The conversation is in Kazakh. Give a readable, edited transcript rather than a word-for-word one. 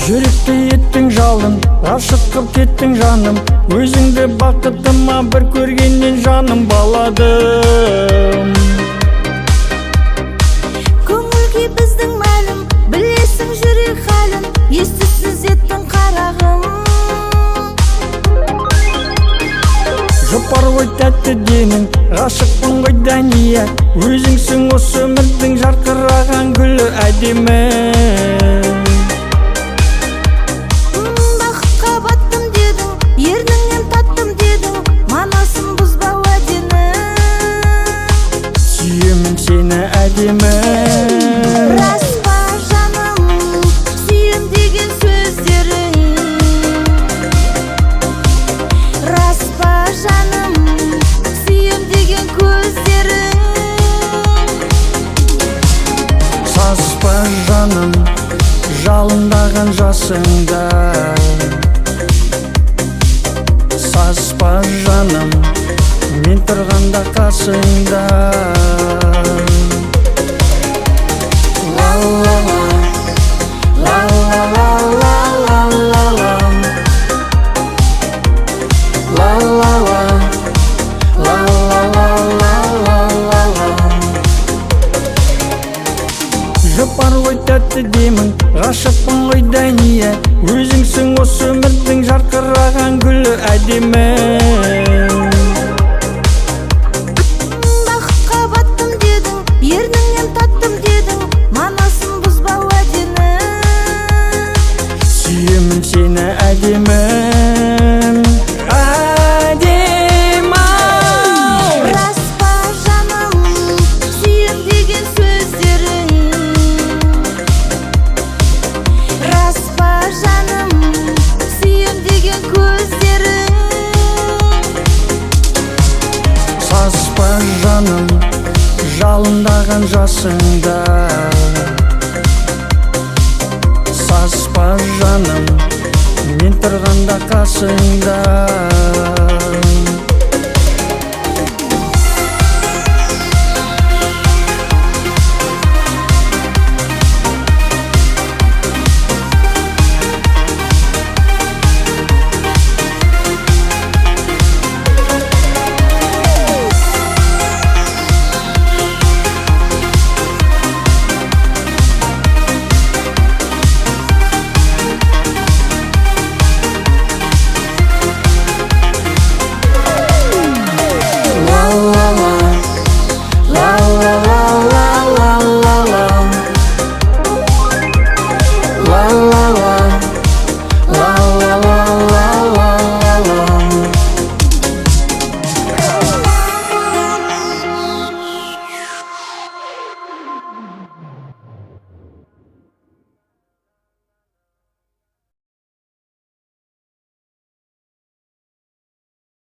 Жүректі еттің жалын, ғашық қып кеттің жаным. Өзіңді бақытыма бір көргеннен жаным баладым. Көңілге біздің мәлім, білесің жүрек халін, естісіз еттің қарағым. Жұпар ғой тәтті денің, ғашықпын ғой Дәния. Өзіңсің осы өмірдің жарқыраған гүлі әдемі. Бақытқа баттым дедің, ерніңнен таттым дедің, манасын бұзба уәдені. Сүйемін сені әдемі. Рас па жаным, сүйем деген сөздерің? Рас па жаным, сүйем деген көздерің? Саспа жаным, жалындаған жасыңда. Саспа жаным, мен тұрғанда қасыңда. Ла ла ла, ла ла ла ла ла ла ла, ла ла ла, ла ла ла ла ла ла. Жұпар ғой тәтті демің, ғашықпын ғой Дәния. Өзіңсің осы өмірдің жарқыраған гүлі әдемі. Бақытқа баттым дедің, ерніңнен таттым дедің, манасын бұзба уәдені. Сүйемін сені әдемі. Рас па жаным, сүйем деген сөздерің? Рас па жаным, сүйем деген көздерің? Саспа жаным, жалындаған жасыңда. Саспа жаным, мен тұрғанда қасыңда.